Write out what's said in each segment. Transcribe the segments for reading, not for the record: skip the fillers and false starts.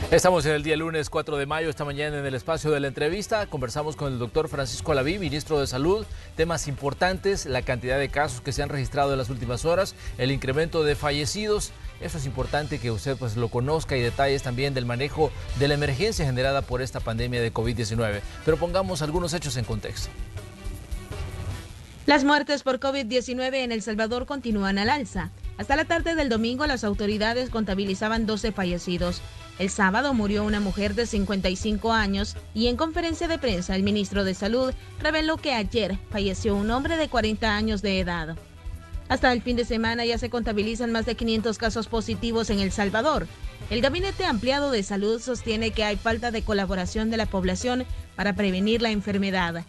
Estamos en el día lunes 4 de mayo, esta mañana en el espacio de la entrevista conversamos con el doctor Francisco Alaví, ministro de Salud, temas importantes, la cantidad de casos que se han registrado en las últimas horas, el incremento de fallecidos. Eso es importante que usted lo conozca y detalles también del manejo de la emergencia generada por esta pandemia de COVID-19. Pero pongamos algunos hechos en contexto. Las muertes por COVID-19 en El Salvador continúan al alza. Hasta la tarde del domingo, las autoridades contabilizaban 12 fallecidos. El sábado murió una mujer de 55 años y en conferencia de prensa el ministro de Salud reveló que ayer falleció un hombre de 40 años de edad. Hasta el fin de semana ya se contabilizan más de 500 casos positivos en El Salvador. El Gabinete Ampliado de Salud sostiene que hay falta de colaboración de la población para prevenir la enfermedad.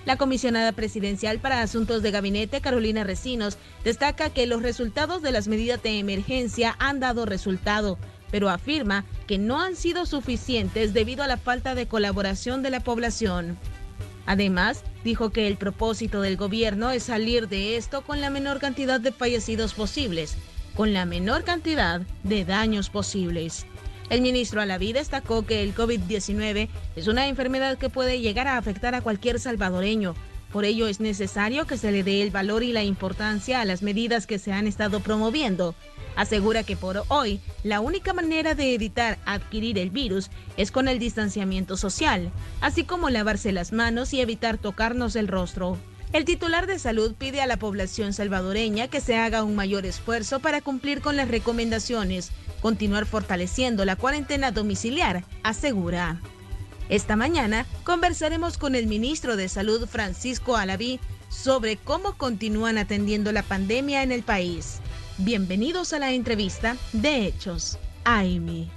La comisionada presidencial para Asuntos de Gabinete, Carolina Recinos, destaca que los resultados de las medidas de emergencia han dado resultado, pero afirma que no han sido suficientes debido a la falta de colaboración de la población. Además, dijo que el propósito del gobierno es salir de esto con la menor cantidad de fallecidos posibles, con la menor cantidad de daños posibles. El ministro Alaví destacó que el COVID-19 es una enfermedad que puede llegar a afectar a cualquier salvadoreño. Por ello es necesario que se le dé el valor y la importancia a las medidas que se han estado promoviendo. Asegura que por hoy la única manera de evitar adquirir el virus es con el distanciamiento social, así como lavarse las manos y evitar tocarnos el rostro. El titular de salud pide a la población salvadoreña que se haga un mayor esfuerzo para cumplir con las recomendaciones, continuar fortaleciendo la cuarentena domiciliar, asegura. Esta mañana conversaremos con el ministro de Salud, Francisco Alaví, sobre cómo continúan atendiendo la pandemia en el país. Bienvenidos a la entrevista de Hechos AM.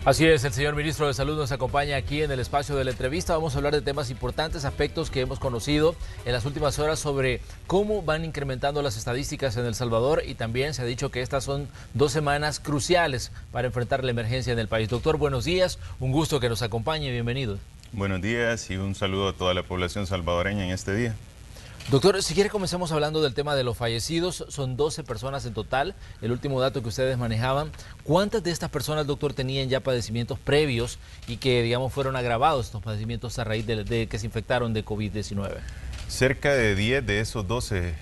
Así es, el señor ministro de Salud nos acompaña aquí en el espacio de la entrevista. Vamos a hablar de temas importantes, aspectos que hemos conocido en las últimas horas sobre cómo van incrementando las estadísticas en El Salvador y también se ha dicho que estas son 2 semanas cruciales para enfrentar la emergencia en el país. Doctor, buenos días, un gusto que nos acompañe, bienvenido. Buenos días y un saludo a toda la población salvadoreña en este día. Doctor, si quiere comencemos hablando del tema de los fallecidos. Son 12 personas en total, el último dato que ustedes manejaban. ¿Cuántas de estas personas, doctor, tenían ya padecimientos previos y que, digamos, fueron agravados estos padecimientos a raíz de que se infectaron de COVID-19? Cerca de 10 de esos 12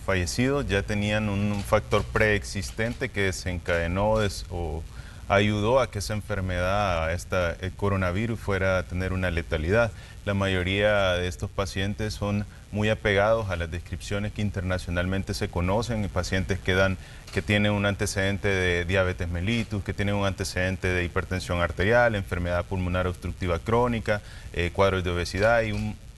fallecidos ya tenían un factor preexistente que desencadenó o ayudó a que esa enfermedad, el coronavirus, fuera a tener una letalidad. La mayoría de estos pacientes son muy apegados a las descripciones que internacionalmente se conocen, pacientes que tienen un antecedente de diabetes mellitus, que tienen un antecedente de hipertensión arterial, enfermedad pulmonar obstructiva crónica, cuadros de obesidad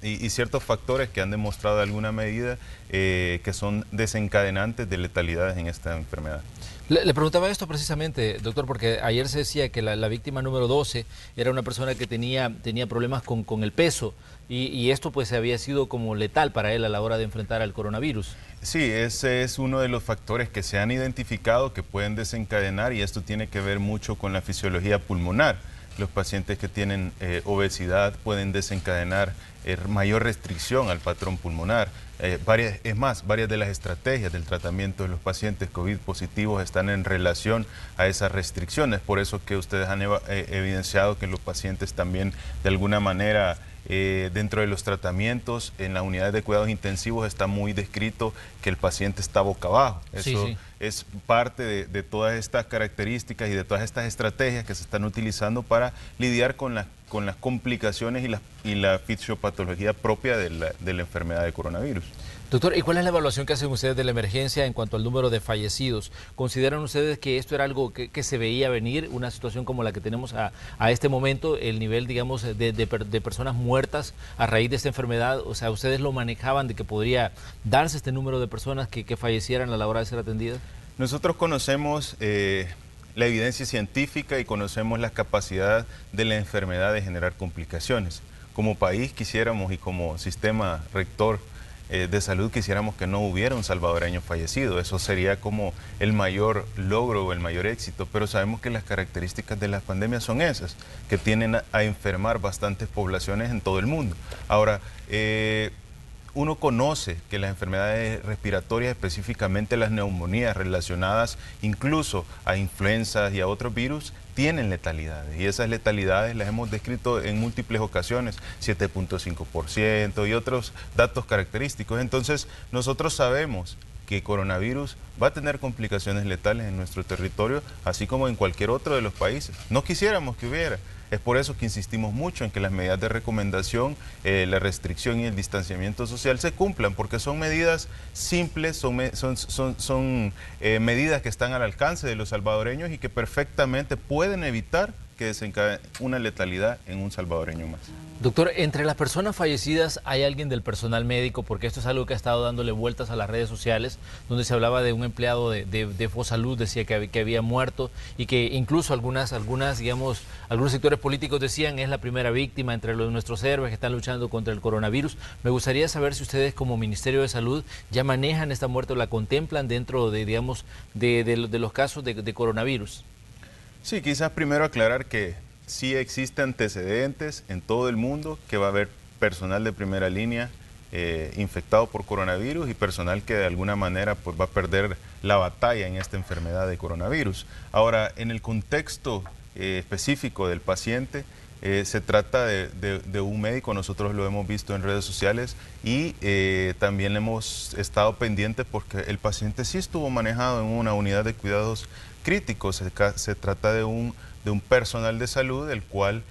y ciertos factores que han demostrado de alguna medida que son desencadenantes de letalidades en esta enfermedad. Le preguntaba esto precisamente, doctor, porque ayer se decía que la víctima número 12 era una persona que tenía problemas con el peso y esto pues había sido como letal para él a la hora de enfrentar al coronavirus. Sí, ese es uno de los factores que se han identificado que pueden desencadenar y esto tiene que ver mucho con la fisiología pulmonar. Los pacientes que tienen obesidad pueden desencadenar mayor restricción al patrón pulmonar. Varias de las estrategias del tratamiento de los pacientes COVID positivos están en relación a esas restricciones. Por eso que ustedes han evidenciado que los pacientes también de alguna manera dentro de los tratamientos en las unidades de cuidados intensivos está muy descrito que el paciente está boca abajo. Eso sí. Es parte de todas estas características y de todas estas estrategias que se están utilizando para lidiar con las complicaciones y la fisiopatología propia de la enfermedad de coronavirus. Doctor, ¿y cuál es la evaluación que hacen ustedes de la emergencia en cuanto al número de fallecidos? ¿Consideran ustedes que esto era algo que se veía venir, una situación como la que tenemos a este momento, el nivel, digamos, de personas muertas a raíz de esta enfermedad? O sea, ¿ustedes lo manejaban de que podría darse este número de personas que fallecieran a la hora de ser atendidas? Nosotros conocemos la evidencia científica y conocemos la capacidad de la enfermedad de generar complicaciones. Como país quisiéramos y como sistema rector de salud quisiéramos que no hubiera un salvadoreño fallecido. Eso sería como el mayor logro o el mayor éxito, pero sabemos que las características de las pandemias son esas, que tienden a enfermar bastantes poblaciones en todo el mundo. Ahora, uno conoce que las enfermedades respiratorias, específicamente las neumonías relacionadas incluso a influencias y a otros virus, tienen letalidades, y esas letalidades las hemos descrito en múltiples ocasiones, 7.5% y otros datos característicos. Entonces, nosotros sabemos que coronavirus va a tener complicaciones letales en nuestro territorio, así como en cualquier otro de los países. No quisiéramos que hubiera. Es por eso que insistimos mucho en que las medidas de recomendación, la restricción y el distanciamiento social se cumplan, porque son medidas simples, son medidas que están al alcance de los salvadoreños y que perfectamente pueden evitar que desencadene una letalidad en un salvadoreño más. Doctor, entre las personas fallecidas hay alguien del personal médico, porque esto es algo que ha estado dándole vueltas a las redes sociales, donde se hablaba de un empleado de Fosalud, decía que había muerto, y que incluso algunos sectores políticos decían es la primera víctima entre nuestros héroes que están luchando contra el coronavirus. Me gustaría saber si ustedes como Ministerio de Salud ya manejan esta muerte o la contemplan dentro de los casos de coronavirus. Sí, quizás primero aclarar que sí existen antecedentes en todo el mundo que va a haber personal de primera línea infectado por coronavirus y personal que de alguna manera pues, va a perder la batalla en esta enfermedad de coronavirus. Ahora, en el contexto específico del paciente, se trata de un médico, nosotros lo hemos visto en redes sociales y también hemos estado pendientes porque el paciente sí estuvo manejado en una unidad de cuidados críticos. Se trata de un personal de salud el cual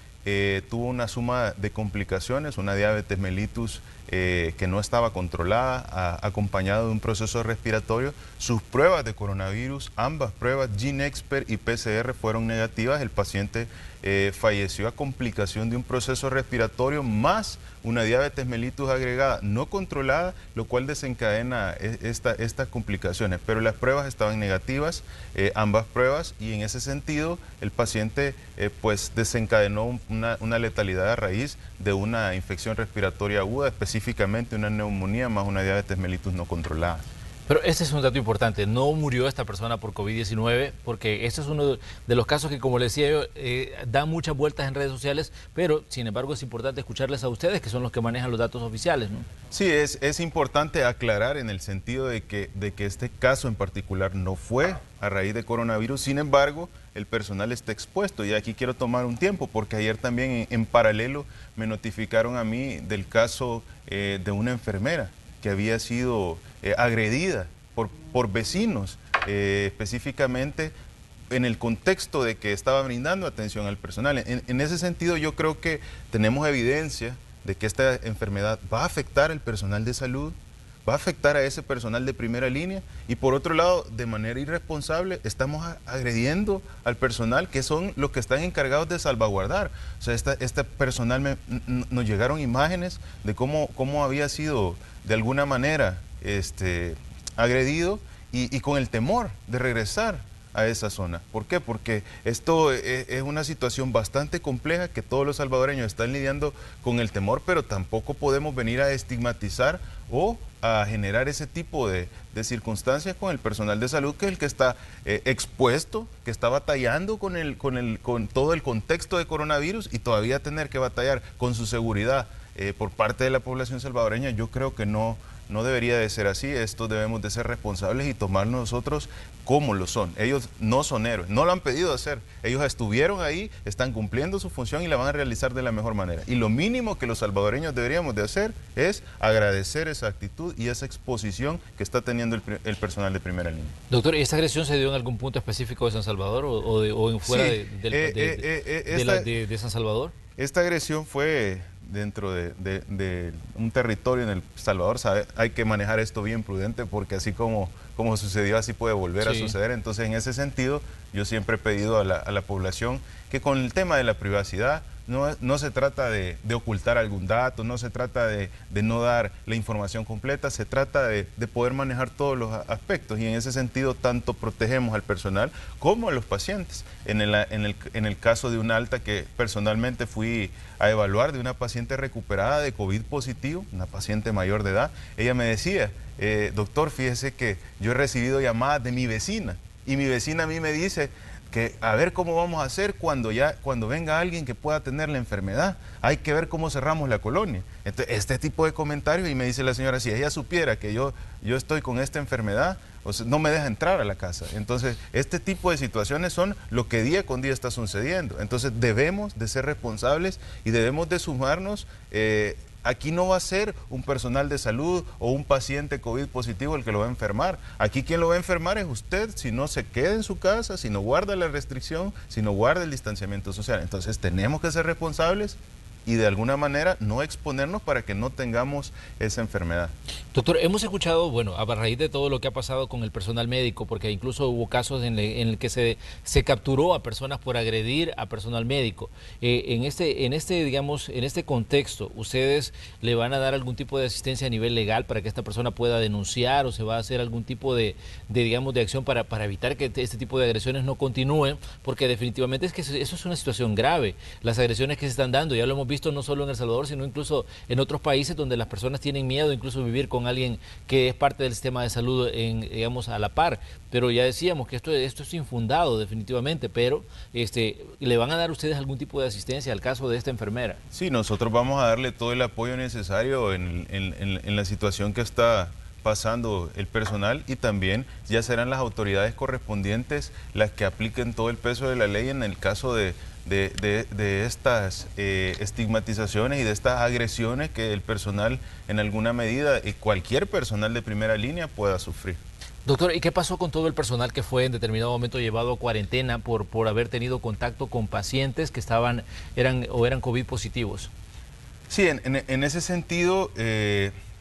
tuvo una suma de complicaciones, una diabetes mellitus que no estaba controlada, acompañado de un proceso respiratorio. Sus pruebas de coronavirus, ambas pruebas, GeneXpert y PCR, fueron negativas. El paciente falleció a complicación de un proceso respiratorio más una diabetes mellitus agregada no controlada, lo cual desencadena estas complicaciones. Pero las pruebas estaban negativas, ambas pruebas, y en ese sentido el paciente pues desencadenó una letalidad a raíz de una infección respiratoria aguda, específicamente una neumonía más una diabetes mellitus no controlada. Pero este es un dato importante, no murió esta persona por COVID-19, porque este es uno de los casos que, como les decía yo, da muchas vueltas en redes sociales, pero sin embargo es importante escucharles a ustedes, que son los que manejan los datos oficiales, ¿no? Sí, es importante aclarar en el sentido de que este caso en particular no fue a raíz de coronavirus. Sin embargo, el personal está expuesto, y aquí quiero tomar un tiempo, porque ayer también en paralelo me notificaron a mí del caso de una enfermera que había sido agredida por vecinos, específicamente en el contexto de que estaba brindando atención al personal. En ese sentido, yo creo que tenemos evidencia de que esta enfermedad va a afectar al personal de salud, va a afectar a ese personal de primera línea, y por otro lado, de manera irresponsable, estamos agrediendo al personal que son los que están encargados de salvaguardar. O sea, este personal, nos llegaron imágenes de cómo había sido de alguna manera agredido y con el temor de regresar a esa zona. ¿Por qué? Porque esto es una situación bastante compleja que todos los salvadoreños están lidiando con el temor, pero tampoco podemos venir a estigmatizar o a generar ese tipo de circunstancias con el personal de salud, que es el que está expuesto, que está batallando con todo el contexto de coronavirus, y todavía tener que batallar con su seguridad por parte de la población salvadoreña. Yo creo que no debería de ser así. Esto debemos de ser responsables y tomar nosotros como lo son. Ellos no son héroes, no lo han pedido hacer. Ellos estuvieron ahí, están cumpliendo su función y la van a realizar de la mejor manera. Y lo mínimo que los salvadoreños deberíamos de hacer es agradecer esa actitud y esa exposición que está teniendo el personal de primera línea. Doctor, ¿y esta agresión se dio en algún punto específico de San Salvador o fuera sí, de San Salvador? Esta agresión fue dentro de un territorio en El Salvador. Hay que manejar esto bien prudente, porque así como sucedió, así puede volver a suceder. Entonces, en ese sentido, yo siempre he pedido a la población que con el tema de la privacidad no se trata de ocultar algún dato, no se trata de no dar la información completa, se trata de poder manejar todos los aspectos, y en ese sentido tanto protegemos al personal como a los pacientes. En el caso de una alta que personalmente fui a evaluar, de una paciente recuperada de COVID positivo, una paciente mayor de edad, ella me decía, doctor, fíjese que yo he recibido llamadas de mi vecina, y mi vecina a mí me dice, que a ver cómo vamos a hacer cuando venga alguien que pueda tener la enfermedad. Hay que ver cómo cerramos la colonia. Entonces, este tipo de comentarios, y me dice la señora, si ella supiera que yo estoy con esta enfermedad, o sea, no me deja entrar a la casa. Entonces, este tipo de situaciones son lo que día con día está sucediendo. Entonces, debemos de ser responsables y debemos de sumarnos. Aquí no va a ser un personal de salud o un paciente COVID positivo el que lo va a enfermar. Aquí quien lo va a enfermar es usted, si no se queda en su casa, si no guarda la restricción, si no guarda el distanciamiento social. Entonces tenemos que ser responsables y de alguna manera no exponernos para que no tengamos esa enfermedad. Doctor, hemos escuchado, bueno, a raíz de todo lo que ha pasado con el personal médico, porque incluso hubo casos en el que se capturó a personas por agredir a personal médico. En este contexto, ¿ustedes le van a dar algún tipo de asistencia a nivel legal para que esta persona pueda denunciar, o se va a hacer algún tipo de acción para evitar que este tipo de agresiones no continúen? Porque definitivamente es que eso es una situación grave. Las agresiones que se están dando, ya lo hemos visto no solo en El Salvador, sino incluso en otros países donde las personas tienen miedo incluso vivir con alguien que es parte del sistema de salud, a la par. Pero ya decíamos que esto es infundado definitivamente, pero ¿le van a dar ustedes algún tipo de asistencia al caso de esta enfermera? Sí, nosotros vamos a darle todo el apoyo necesario en la situación que está pasando el personal, y también ya serán las autoridades correspondientes las que apliquen todo el peso de la ley en el caso de estas estigmatizaciones y de estas agresiones que el personal en alguna medida y cualquier personal de primera línea pueda sufrir. Doctor, ¿y qué pasó con todo el personal que fue en determinado momento llevado a cuarentena por haber tenido contacto con pacientes que eran COVID positivos? Sí, en ese sentido,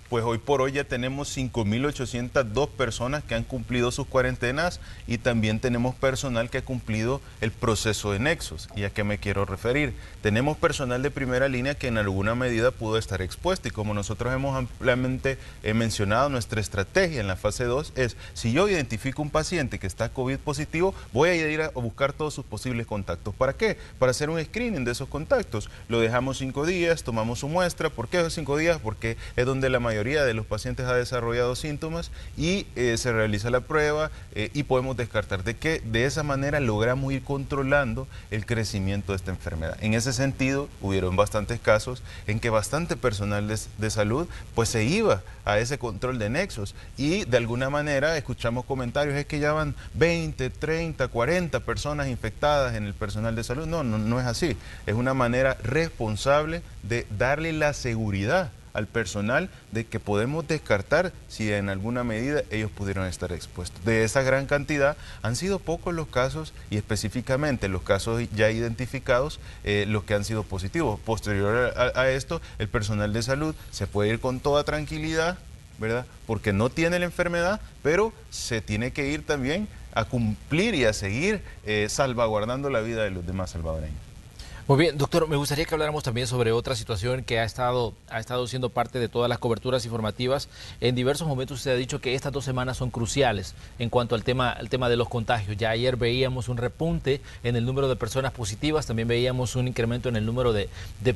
pues hoy por hoy ya tenemos 5.802 personas que han cumplido sus cuarentenas, y también tenemos personal que ha cumplido el proceso de nexos. ¿Y a qué me quiero referir? Tenemos personal de primera línea que en alguna medida pudo estar expuesto, y como nosotros hemos ampliamente mencionado, nuestra estrategia en la fase 2 es, si yo identifico un paciente que está COVID positivo, voy a ir a buscar todos sus posibles contactos. ¿Para qué? Para hacer un screening de esos contactos. Lo dejamos 5 días, tomamos su muestra. ¿Por qué esos 5 días? Porque es donde la mayoría de los pacientes ha desarrollado síntomas, y se realiza la prueba y podemos descartar. De esa manera logramos ir controlando el crecimiento de esta enfermedad. En ese sentido, hubieron bastantes casos en que bastante personal de salud pues se iba a ese control de nexos, y de alguna manera escuchamos comentarios, es que ya van 20, 30, 40 personas infectadas en el personal de salud. No es así. Es una manera responsable de darle la seguridad al personal de que podemos descartar si en alguna medida ellos pudieron estar expuestos. De esa gran cantidad han sido pocos los casos, y específicamente los casos ya identificados, los que han sido positivos. Posterior a esto, el personal de salud se puede ir con toda tranquilidad, ¿verdad? Porque no tiene la enfermedad, pero se tiene que ir también a cumplir y a seguir salvaguardando la vida de los demás salvadoreños. Muy bien, doctor, me gustaría que habláramos también sobre otra situación que ha estado siendo parte de todas las coberturas informativas. En diversos momentos usted ha dicho que estas 2 semanas son cruciales en cuanto al tema de los contagios. Ya ayer veíamos un repunte en el número de personas positivas, también veíamos un incremento en el número de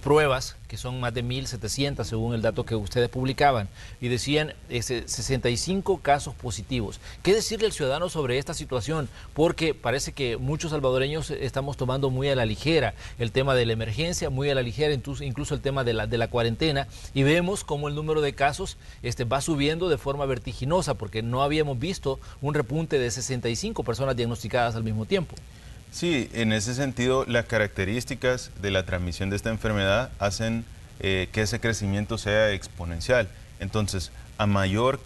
pruebas, que son más de 1.700 según el dato que ustedes publicaban, y decían 65 casos positivos. ¿Qué decirle al ciudadano sobre esta situación? Porque parece que muchos salvadoreños estamos tomando muy a la ligera el tema de la emergencia, muy a la ligera incluso el tema de la cuarentena, y vemos cómo el número de casos va subiendo de forma vertiginosa, porque no habíamos visto un repunte de 65 personas diagnosticadas al mismo tiempo. Sí, en ese sentido, las características de la transmisión de esta enfermedad hacen que ese crecimiento sea exponencial. Entonces, a mayor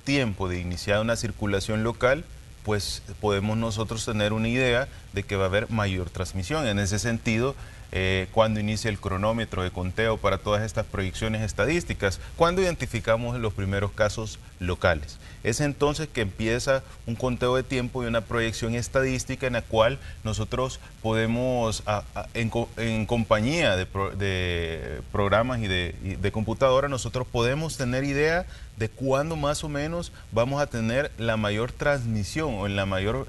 tiempo de iniciar una circulación local, pues podemos nosotros tener una idea de que va a haber mayor transmisión. En ese sentido, cuando inicia el cronómetro de conteo para todas estas proyecciones estadísticas, cuando identificamos los primeros casos locales. Es entonces que empieza un conteo de tiempo y una proyección estadística en la cual nosotros podemos, en compañía de programas y de computadora, nosotros podemos tener idea de cuándo más o menos vamos a tener la mayor transmisión o en la mayor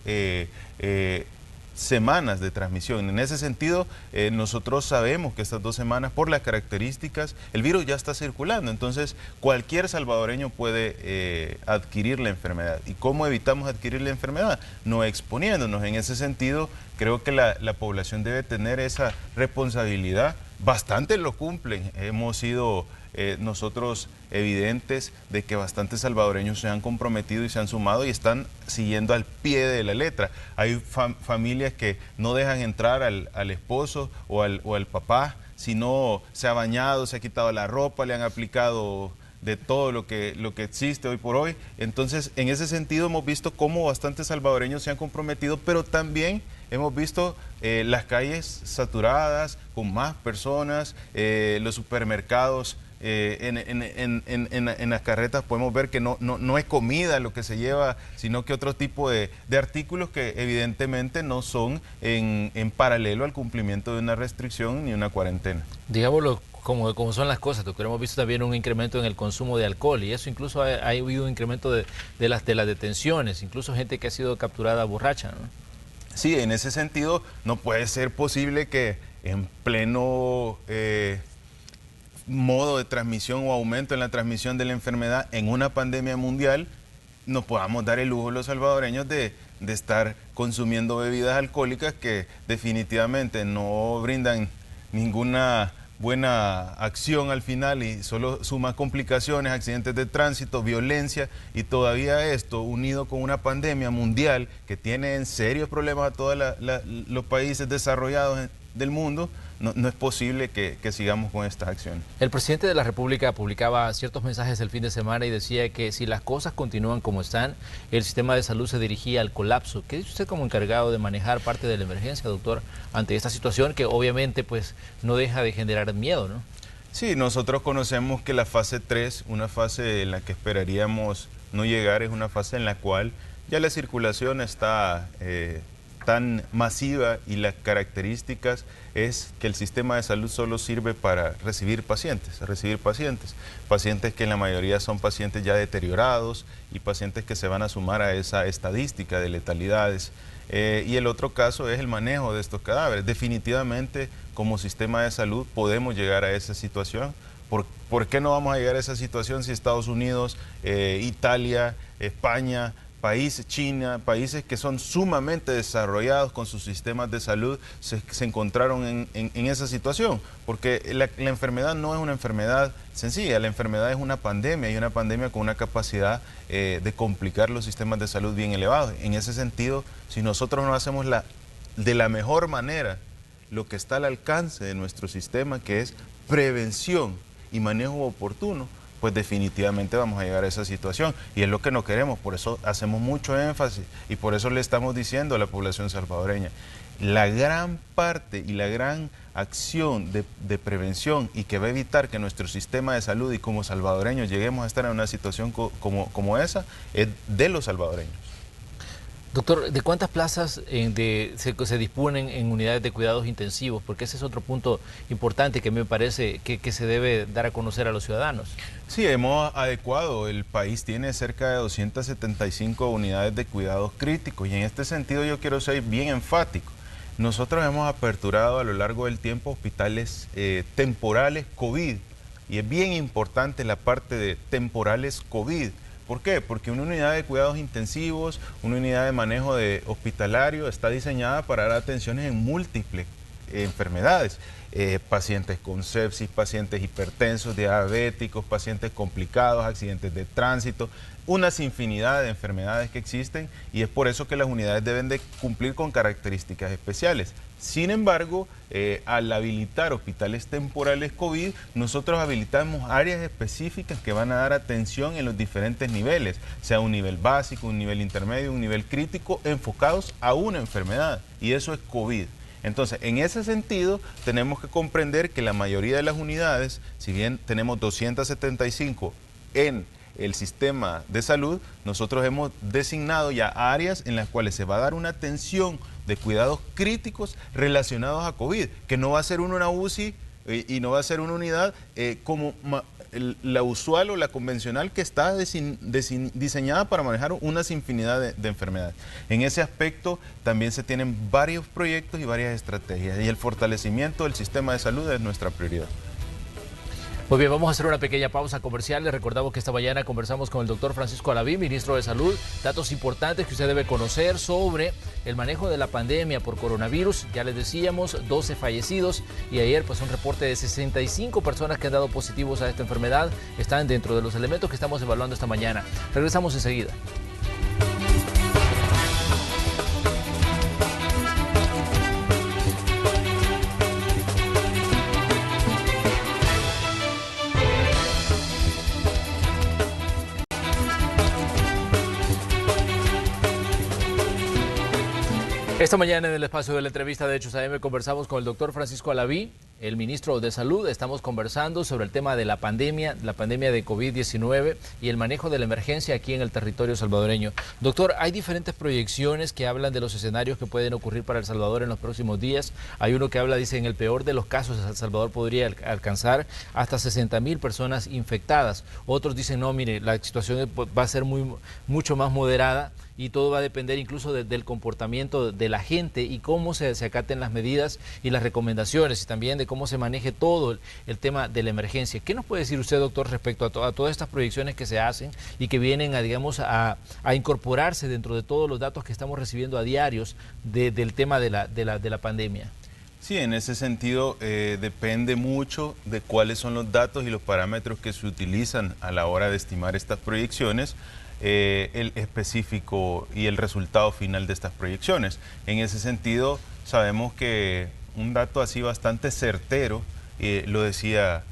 semanas de transmisión. En ese sentido, nosotros sabemos que estas 2 semanas, por las características, el virus ya está circulando. Entonces, cualquier salvadoreño puede adquirir la enfermedad. ¿Y cómo evitamos adquirir la enfermedad? No exponiéndonos. En ese sentido, creo que la población debe tener esa responsabilidad. Bastante lo cumplen. Hemos sido nosotros evidentes de que bastantes salvadoreños se han comprometido y se han sumado y están siguiendo al pie de la letra. Hay familias que no dejan entrar al esposo o al papá si no se ha bañado, se ha quitado la ropa, le han aplicado de todo lo que existe hoy por hoy. Entonces, en ese sentido hemos visto cómo bastantes salvadoreños se han comprometido, pero también hemos visto las calles saturadas con más personas, los supermercados. En las carretas podemos ver que no es comida lo que se lleva, sino que otro tipo de artículos que evidentemente no son en paralelo al cumplimiento de una restricción ni una cuarentena. Digámoslo como son las cosas, doctor. Hemos visto también un incremento en el consumo de alcohol y eso incluso ha habido un incremento de las detenciones, incluso gente que ha sido capturada borracha, ¿no? Sí, en ese sentido no puede ser posible que en pleno modo de transmisión o aumento en la transmisión de la enfermedad en una pandemia mundial nos podamos dar el lujo los salvadoreños de estar consumiendo bebidas alcohólicas que definitivamente no brindan ninguna buena acción al final y solo suma complicaciones, accidentes de tránsito, violencia, y todavía esto unido con una pandemia mundial que tiene en serios problemas a todos los países desarrollados del mundo. No es posible que sigamos con estas acciones. El presidente de la República publicaba ciertos mensajes el fin de semana y decía que si las cosas continúan como están, el sistema de salud se dirigía al colapso. ¿Qué dice usted como encargado de manejar parte de la emergencia, doctor, ante esta situación que obviamente pues no deja de generar miedo, ¿no? Sí, nosotros conocemos que la fase 3, una fase en la que esperaríamos no llegar, es una fase en la cual ya la circulación está tan masiva y las características es que el sistema de salud solo sirve para recibir pacientes que en la mayoría son pacientes ya deteriorados y pacientes que se van a sumar a esa estadística de letalidades. Y el otro caso es el manejo de estos cadáveres. Definitivamente, como sistema de salud podemos llegar a esa situación. ¿Por qué no vamos a llegar a esa situación si Estados Unidos, Italia, España, países, China, países que son sumamente desarrollados con sus sistemas de salud, se encontraron en esa situación? Porque la enfermedad no es una enfermedad sencilla, la enfermedad es una pandemia y una pandemia con una capacidad de complicar los sistemas de salud bien elevados. En ese sentido, si nosotros no hacemos de la mejor manera lo que está al alcance de nuestro sistema, que es prevención y manejo oportuno, pues definitivamente vamos a llegar a esa situación y es lo que no queremos. Por eso hacemos mucho énfasis y por eso le estamos diciendo a la población salvadoreña, la gran parte y la gran acción de prevención y que va a evitar que nuestro sistema de salud y como salvadoreños lleguemos a estar en una situación como esa, es de los salvadoreños. Doctor, ¿de cuántas plazas se disponen en unidades de cuidados intensivos? Porque ese es otro punto importante que me parece que se debe dar a conocer a los ciudadanos. Sí, hemos adecuado. El país tiene cerca de 275 unidades de cuidados críticos y en este sentido yo quiero ser bien enfático. Nosotros hemos aperturado a lo largo del tiempo hospitales temporales COVID y es bien importante la parte de temporales COVID. ¿Por qué? Porque una unidad de cuidados intensivos, una unidad de manejo hospitalario está diseñada para dar atenciones en múltiples enfermedades. Pacientes con sepsis, pacientes hipertensos, diabéticos, pacientes complicados, accidentes de tránsito, una infinidad de enfermedades que existen y es por eso que las unidades deben de cumplir con características especiales. Sin embargo, al habilitar hospitales temporales COVID, nosotros habilitamos áreas específicas que van a dar atención en los diferentes niveles, sea un nivel básico, un nivel intermedio, un nivel crítico, enfocados a una enfermedad y eso es COVID. Entonces, en ese sentido, tenemos que comprender que la mayoría de las unidades, si bien tenemos 275 en el sistema de salud, nosotros hemos designado ya áreas en las cuales se va a dar una atención de cuidados críticos relacionados a COVID, que no va a ser una UCI y no va a ser una unidad como la usual o la convencional que está diseñada para manejar unas infinidad de enfermedades. En ese aspecto también se tienen varios proyectos y varias estrategias, y el fortalecimiento del sistema de salud es nuestra prioridad. Muy bien, vamos a hacer una pequeña pausa comercial. Les recordamos que esta mañana conversamos con el doctor Francisco Alaví, ministro de Salud. Datos importantes que usted debe conocer sobre el manejo de la pandemia por coronavirus. Ya les decíamos, 12 fallecidos y ayer pues un reporte de 65 personas que han dado positivos a esta enfermedad. Están dentro de los elementos que estamos evaluando esta mañana. Regresamos enseguida. Esta mañana en el espacio de la entrevista de Hechos AM conversamos con el doctor Francisco Alaví, el ministro de Salud. Estamos conversando sobre el tema de la pandemia de COVID-19 y el manejo de la emergencia aquí en el territorio salvadoreño. Doctor, hay diferentes proyecciones que hablan de los escenarios que pueden ocurrir para El Salvador en los próximos días. Hay uno que habla, dice, en el peor de los casos, El Salvador podría alcanzar hasta 60,000 personas infectadas. Otros dicen, no, mire, la situación va a ser mucho más moderada, y todo va a depender incluso del comportamiento de la gente y cómo se acaten las medidas y las recomendaciones, y también de cómo se maneje todo el tema de la emergencia. ¿Qué nos puede decir usted, doctor, respecto a todas estas proyecciones que se hacen y que vienen a incorporarse dentro de todos los datos que estamos recibiendo a diarios del tema de la pandemia? Sí, en ese sentido depende mucho de cuáles son los datos y los parámetros que se utilizan a la hora de estimar estas proyecciones, el específico y el resultado final de estas proyecciones. En ese sentido, sabemos que un dato así bastante certero, lo decía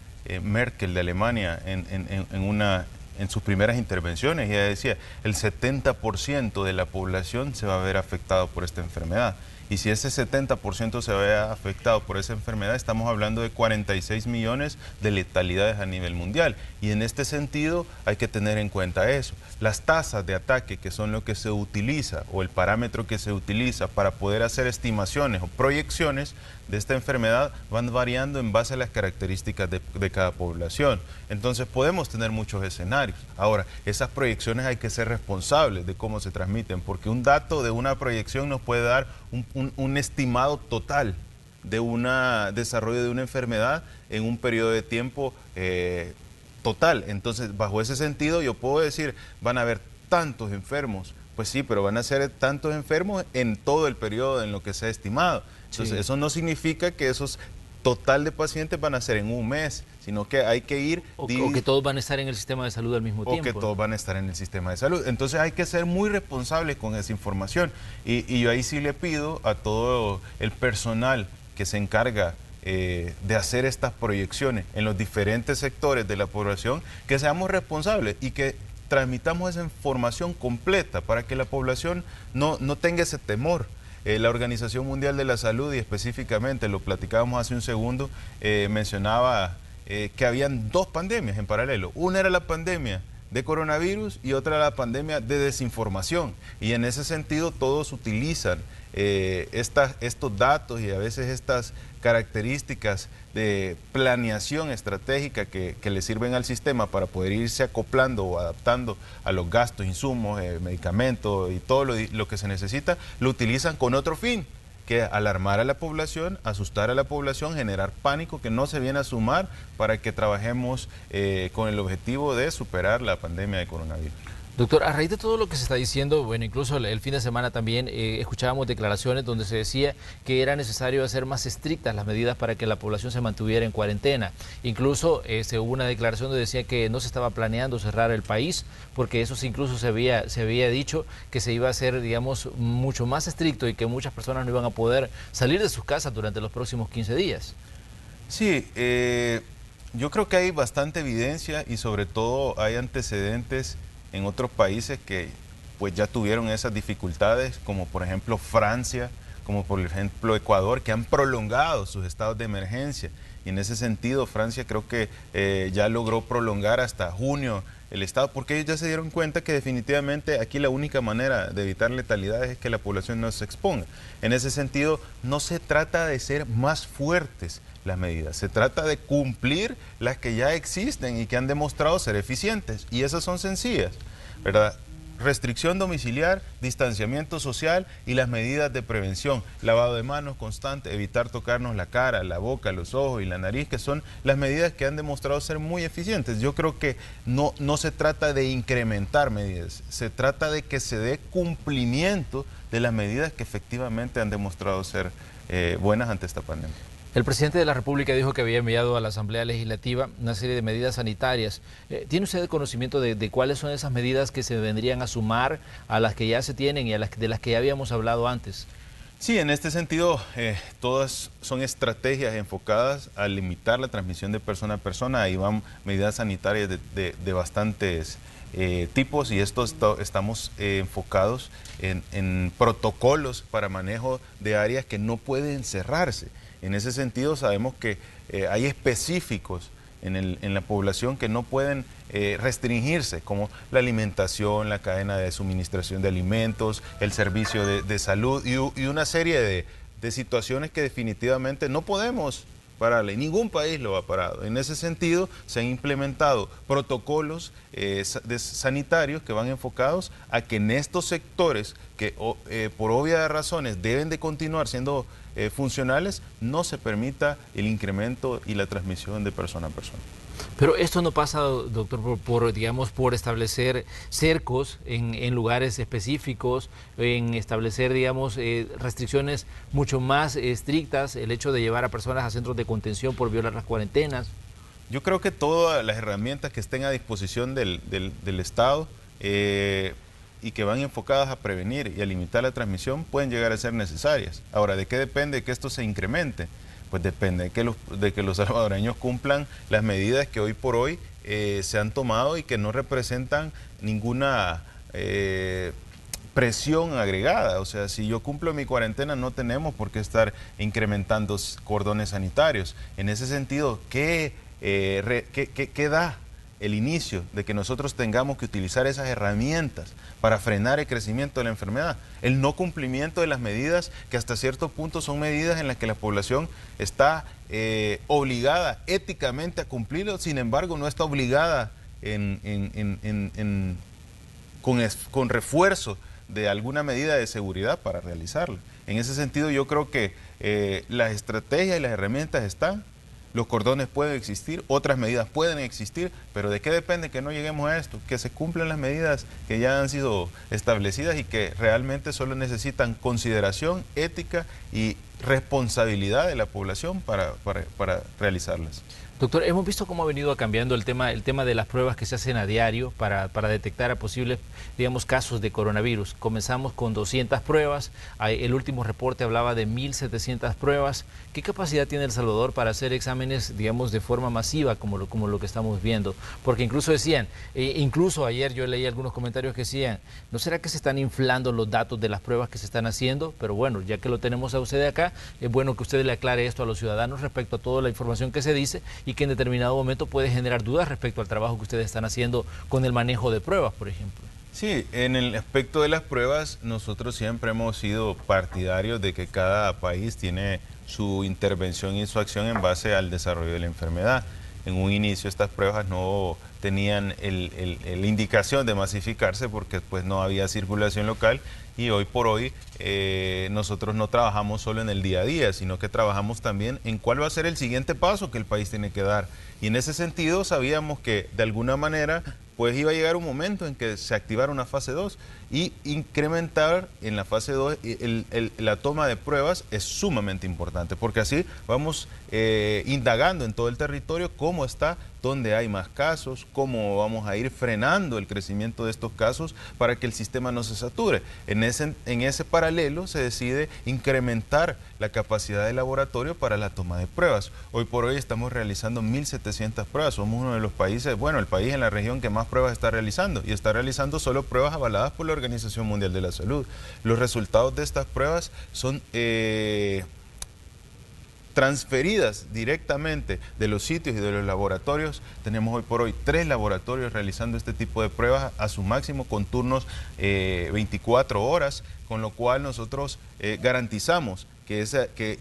Merkel de Alemania en sus primeras intervenciones. Ella decía, el 70% de la población se va a ver afectado por esta enfermedad. Y si ese 70% se ve afectado por esa enfermedad, estamos hablando de 46 millones de letalidades a nivel mundial. Y en este sentido hay que tener en cuenta eso. Las tasas de ataque, que son lo que se utiliza, o el parámetro que se utiliza para poder hacer estimaciones o proyecciones de esta enfermedad, van variando en base a las características de cada población. Entonces podemos tener muchos escenarios. Ahora, esas proyecciones hay que ser responsables de cómo se transmiten, porque un dato de una proyección nos puede dar un estimado total de un desarrollo de una enfermedad en un periodo de tiempo total. Entonces, bajo ese sentido, yo puedo decir, van a haber tantos enfermos. Pues sí, pero van a ser tantos enfermos en todo el periodo en lo que se ha estimado. Entonces, eso no significa que esos total de pacientes van a ser en un mes, sino que hay que ir... O que todos van a estar en el sistema de salud al mismo tiempo. O que todos van a estar en el sistema de salud. Entonces hay que ser muy responsables con esa información. Y yo ahí sí le pido a todo el personal que se encarga de hacer estas proyecciones en los diferentes sectores de la población, que seamos responsables y que transmitamos esa información completa para que la población no tenga ese temor. La Organización Mundial de la Salud, y específicamente, lo platicábamos hace un segundo, mencionaba que habían dos pandemias en paralelo. Una era la pandemia de coronavirus y otra era la pandemia de desinformación. Y en ese sentido todos utilizan estos datos y a veces estas características de planeación estratégica que le sirven al sistema para poder irse acoplando o adaptando a los gastos, insumos, medicamentos y todo lo que se necesita, lo utilizan con otro fin, que alarmar a la población, asustar a la población, generar pánico que no se viene a sumar para que trabajemos con el objetivo de superar la pandemia de coronavirus. Doctor, a raíz de todo lo que se está diciendo, bueno, incluso el fin de semana también escuchábamos declaraciones donde se decía que era necesario hacer más estrictas las medidas para que la población se mantuviera en cuarentena. Incluso hubo una declaración donde decía que no se estaba planeando cerrar el país, porque eso incluso se había dicho que se iba a hacer, digamos, mucho más estricto y que muchas personas no iban a poder salir de sus casas durante los próximos 15 días. Sí, yo creo que hay bastante evidencia y sobre todo hay antecedentes en otros países que pues ya tuvieron esas dificultades, como por ejemplo Francia, como por ejemplo Ecuador, que han prolongado sus estados de emergencia. Y en ese sentido, Francia creo que ya logró prolongar hasta junio el estado, porque ellos ya se dieron cuenta que definitivamente aquí la única manera de evitar letalidades es que la población no se exponga. En ese sentido, no se trata de ser más fuertes las medidas, se trata de cumplir las que ya existen y que han demostrado ser eficientes, y esas son sencillas, ¿verdad? Restricción domiciliar, distanciamiento social y las medidas de prevención, lavado de manos constante, evitar tocarnos la cara, la boca, los ojos y la nariz, que son las medidas que han demostrado ser muy eficientes. Yo creo que no se trata de incrementar medidas, se trata de que se dé cumplimiento de las medidas que efectivamente han demostrado ser buenas ante esta pandemia. El presidente de la República dijo que había enviado a la Asamblea Legislativa una serie de medidas sanitarias. ¿Tiene usted conocimiento de cuáles son esas medidas que se vendrían a sumar a las que ya se tienen y de las que ya habíamos hablado antes? Sí, en este sentido, todas son estrategias enfocadas a limitar la transmisión de persona a persona. Ahí van medidas sanitarias de bastantes tipos, y estamos enfocados en protocolos para manejo de áreas que no pueden cerrarse. En ese sentido, sabemos que hay específicos en la población que no pueden restringirse, como la alimentación, la cadena de suministración de alimentos, el servicio de salud y una serie de situaciones que definitivamente no podemos pararle. Ningún país lo ha parado. En ese sentido, se han implementado protocolos sanitarios que van enfocados a que en estos sectores que por obvias razones deben de continuar siendo funcionales, no se permita el incremento y la transmisión de persona a persona. Pero esto no pasa, doctor, por establecer cercos en lugares específicos, en establecer, digamos, restricciones mucho más estrictas, el hecho de llevar a personas a centros de contención por violar las cuarentenas. Yo creo que todas las herramientas que estén a disposición del Estado y que van enfocadas a prevenir y a limitar la transmisión pueden llegar a ser necesarias. Ahora, ¿de qué depende que esto se incremente? Pues depende de que los salvadoreños cumplan las medidas que hoy por hoy se han tomado y que no representan ninguna presión agregada. O sea, si yo cumplo mi cuarentena, no tenemos por qué estar incrementando cordones sanitarios. En ese sentido, ¿qué da el inicio de que nosotros tengamos que utilizar esas herramientas para frenar el crecimiento de la enfermedad? El no cumplimiento de las medidas, que hasta cierto punto son medidas en las que la población está obligada éticamente a cumplirlo, sin embargo no está obligada con refuerzo de alguna medida de seguridad para realizarla. En ese sentido, yo creo que las estrategias y las herramientas están. Los cordones pueden existir, otras medidas pueden existir, pero ¿de qué depende que no lleguemos a esto? Que se cumplan las medidas que ya han sido establecidas y que realmente solo necesitan consideración, ética y responsabilidad de la población para realizarlas. Doctor, hemos visto cómo ha venido cambiando el tema de las pruebas que se hacen a diario para detectar a posibles, digamos, casos de coronavirus. Comenzamos con 200 pruebas, el último reporte hablaba de 1.700 pruebas. ¿Qué capacidad tiene El Salvador para hacer exámenes, digamos, de forma masiva como lo que estamos viendo? Porque incluso decían, incluso ayer yo leí algunos comentarios que decían, ¿no será que se están inflando los datos de las pruebas que se están haciendo? Pero bueno, ya que lo tenemos a usted acá, es bueno que usted le aclare esto a los ciudadanos respecto a toda la información que se dice y que en determinado momento puede generar dudas respecto al trabajo que ustedes están haciendo con el manejo de pruebas, por ejemplo. Sí, en el aspecto de las pruebas, nosotros siempre hemos sido partidarios de que cada país tiene su intervención y su acción en base al desarrollo de la enfermedad. En un inicio estas pruebas no tenían la indicación de masificarse porque pues no había circulación local, y hoy por hoy nosotros no trabajamos solo en el día a día, sino que trabajamos también en cuál va a ser el siguiente paso que el país tiene que dar. Y en ese sentido sabíamos que de alguna manera pues iba a llegar un momento en que se activara una fase 2 y incrementar en la fase 2 la toma de pruebas es sumamente importante, porque así vamos indagando en todo el territorio cómo está, dónde hay más casos, cómo vamos a ir frenando el crecimiento de estos casos para que el sistema no se sature. En ese paralelo se decide incrementar la capacidad de laboratorio para la toma de pruebas. Hoy por hoy estamos realizando 1.700 pruebas, somos uno de los países, bueno, el país en la región que más pruebas está realizando, y está realizando solo pruebas avaladas por la Organización Mundial de la Salud. Los resultados de estas pruebas son transferidas directamente de los sitios y de los laboratorios. Tenemos hoy por hoy 3 laboratorios realizando este tipo de pruebas a su máximo con turnos 24 horas, con lo cual nosotros garantizamos que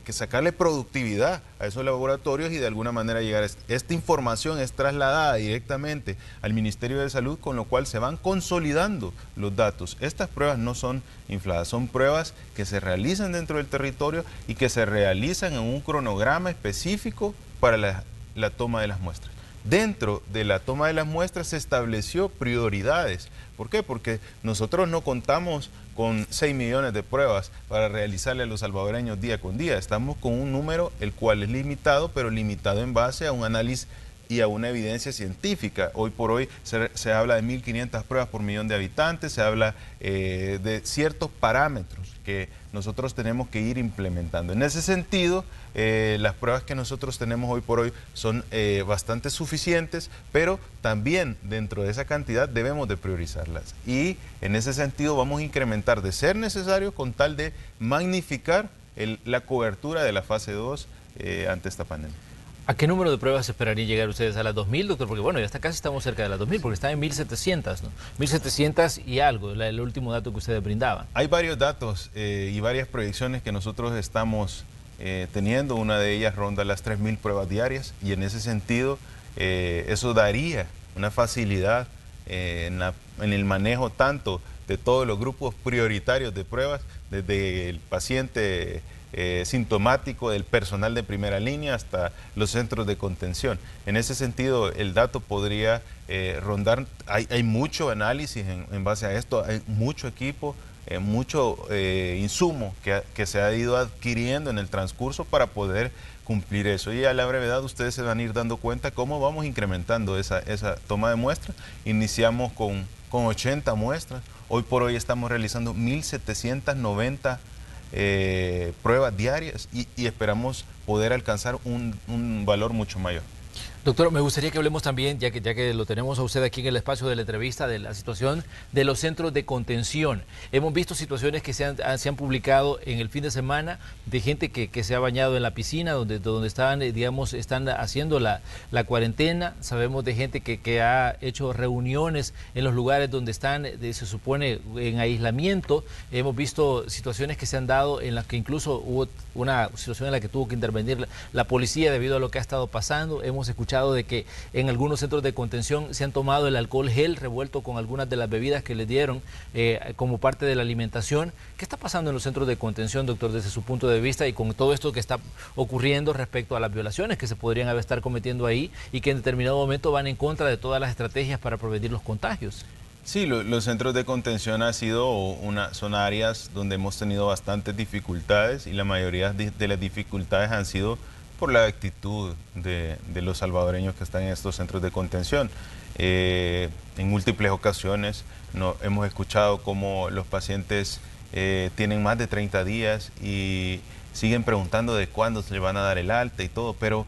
sacarle productividad a esos laboratorios y de alguna manera llegar a esta información es trasladada directamente al Ministerio de Salud, con lo cual se van consolidando los datos. Estas pruebas no son infladas, son pruebas que se realizan dentro del territorio y que se realizan en un cronograma específico para la toma de las muestras. Dentro de la toma de las muestras se estableció prioridades. ¿Por qué? Porque nosotros no contamos con 6 millones de pruebas para realizarle a los salvadoreños día con día. Estamos con un número el cual es limitado, pero limitado en base a un análisis y a una evidencia científica. Hoy por hoy se habla de 1.500 pruebas por millón de habitantes, se habla de ciertos parámetros que nosotros tenemos que ir implementando. En ese sentido, las pruebas que nosotros tenemos hoy por hoy son bastante suficientes, pero también dentro de esa cantidad debemos de priorizarlas. Y en ese sentido vamos a incrementar de ser necesario con tal de magnificar la cobertura de la fase 2 ante esta pandemia. ¿A qué número de pruebas esperarían llegar ustedes? ¿A las 2.000, doctor? Porque bueno, ya casi estamos cerca de las 2.000, porque está en 1.700, ¿no? 1.700 y algo, el último dato que ustedes brindaban. Hay varios datos y varias proyecciones que nosotros estamos teniendo. Una de ellas ronda las 3.000 pruebas diarias, y en ese sentido eso daría una facilidad en el manejo tanto de todos los grupos prioritarios de pruebas, desde el paciente sintomático, del personal de primera línea hasta los centros de contención. En ese sentido, el dato podría rondar, hay mucho análisis en base a esto, hay mucho equipo, mucho insumo que se ha ido adquiriendo en el transcurso para poder cumplir eso. Y a la brevedad ustedes se van a ir dando cuenta cómo vamos incrementando esa toma de muestras. Iniciamos con 80 muestras, hoy por hoy estamos realizando 1.790 pruebas diarias y esperamos poder alcanzar un valor mucho mayor. Doctor, me gustaría que hablemos también, ya que lo tenemos a usted aquí en el espacio de la entrevista, de la situación de los centros de contención. Hemos visto situaciones que se han publicado en el fin de semana de gente que se ha bañado en la piscina, donde están, digamos, están haciendo la cuarentena. Sabemos de gente que ha hecho reuniones en los lugares donde están, se supone, en aislamiento. Hemos visto situaciones que se han dado en las que incluso hubo una situación en la que tuvo que intervenir la policía debido a lo que ha estado pasando. Hemos escuchado de que en algunos centros de contención se han tomado el alcohol gel revuelto con algunas de las bebidas que les dieron como parte de la alimentación. ¿Qué está pasando en los centros de contención, doctor, desde su punto de vista y con todo esto que está ocurriendo respecto a las violaciones que se podrían estar cometiendo ahí y que en determinado momento van en contra de todas las estrategias para prevenir los contagios? Sí, los centros de contención son áreas donde hemos tenido bastantes dificultades, y la mayoría de las dificultades han sido por la actitud de los salvadoreños que están en estos centros de contención. En múltiples ocasiones hemos escuchado cómo los pacientes tienen más de 30 días y siguen preguntando de cuándo se le van a dar el alta y todo, pero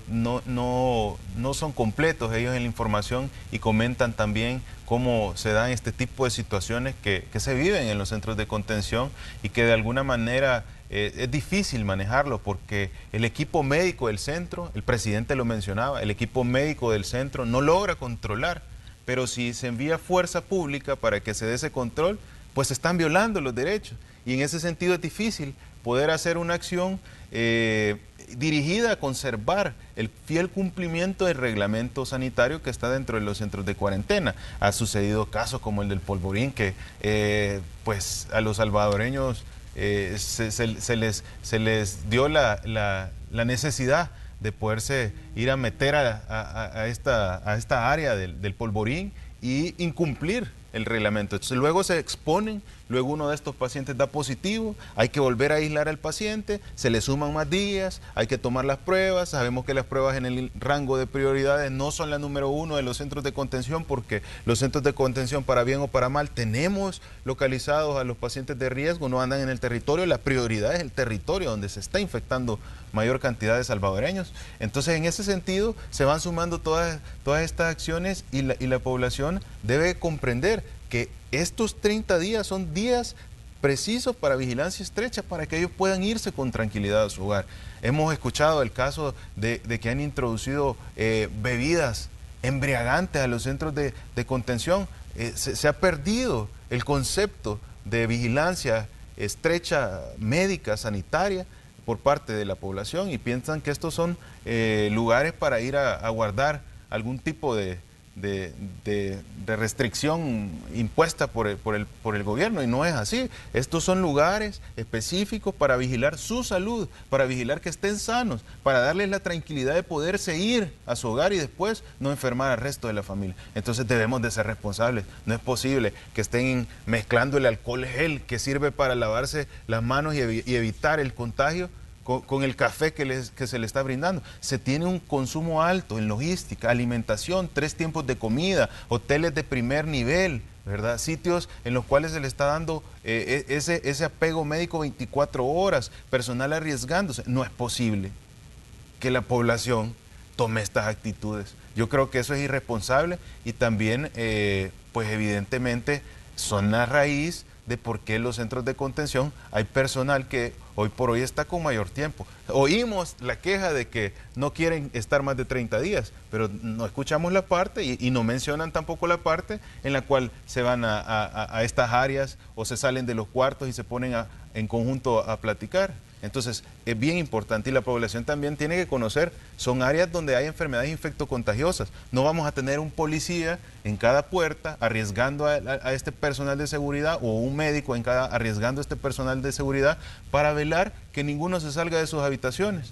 no son completos ellos en la información, y comentan también cómo se dan este tipo de situaciones que se viven en los centros de contención y que de alguna manera es difícil manejarlo, porque el equipo médico del centro, el presidente lo mencionaba, el equipo médico del centro no logra controlar, pero si se envía fuerza pública para que se dé ese control, pues se están violando los derechos, y en ese sentido es difícil poder hacer una acción dirigida a conservar el fiel cumplimiento del reglamento sanitario que está dentro de los centros de cuarentena. Ha sucedido casos como el del polvorín, que pues a los salvadoreños se les dio la necesidad de poderse ir a meter a esta área del polvorín y incumplir el reglamento. Entonces, luego se exponen luego uno de estos pacientes da positivo, hay que volver a aislar al paciente, se le suman más días, hay que tomar las pruebas, sabemos que las pruebas en el rango de prioridades no son la número uno de los centros de contención, porque los centros de contención, para bien o para mal, tenemos localizados a los pacientes de riesgo, no andan en el territorio, la prioridad es el territorio donde se está infectando mayor cantidad de salvadoreños. Entonces, en ese sentido, se van sumando todas estas acciones y la población debe comprender que estos 30 días son días precisos para vigilancia estrecha, para que ellos puedan irse con tranquilidad a su hogar. Hemos escuchado el caso de que han introducido bebidas embriagantes a los centros de contención. Se ha perdido el concepto de vigilancia estrecha médica, sanitaria, por parte de la población, y piensan que estos son lugares para ir a guardar algún tipo de restricción impuesta por el gobierno, y no es así. Estos son lugares específicos para vigilar su salud, para vigilar que estén sanos, para darles la tranquilidad de poderse ir a su hogar y después no enfermar al resto de la familia. Entonces debemos de ser responsables. No es posible que estén mezclando el alcohol gel que sirve para lavarse las manos y evitar el contagio con el café que se le está brindando. Se tiene un consumo alto en logística, alimentación, 3 tiempos de comida, hoteles de primer nivel, ¿verdad? Sitios en los cuales se le está dando ese apego médico 24 horas, personal arriesgándose. No es posible que la población tome estas actitudes. Yo creo que eso es irresponsable, y también, pues evidentemente, son la raíz de por qué en los centros de contención hay personal que hoy por hoy está con mayor tiempo. Oímos la queja de que no quieren estar más de 30 días, pero no escuchamos la parte y no mencionan tampoco la parte en la cual se van a estas áreas o se salen de los cuartos y se ponen en conjunto a platicar. Entonces, es bien importante, y la población también tiene que conocer, son áreas donde hay enfermedades infectocontagiosas. No vamos a tener un policía en cada puerta arriesgando a este personal de seguridad, o un médico arriesgando a este personal de seguridad para velar que ninguno se salga de sus habitaciones,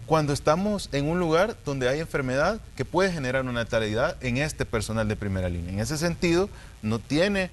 cuando estamos en un lugar donde hay enfermedad que puede generar una letalidad en este personal de primera línea. En ese sentido, no tiene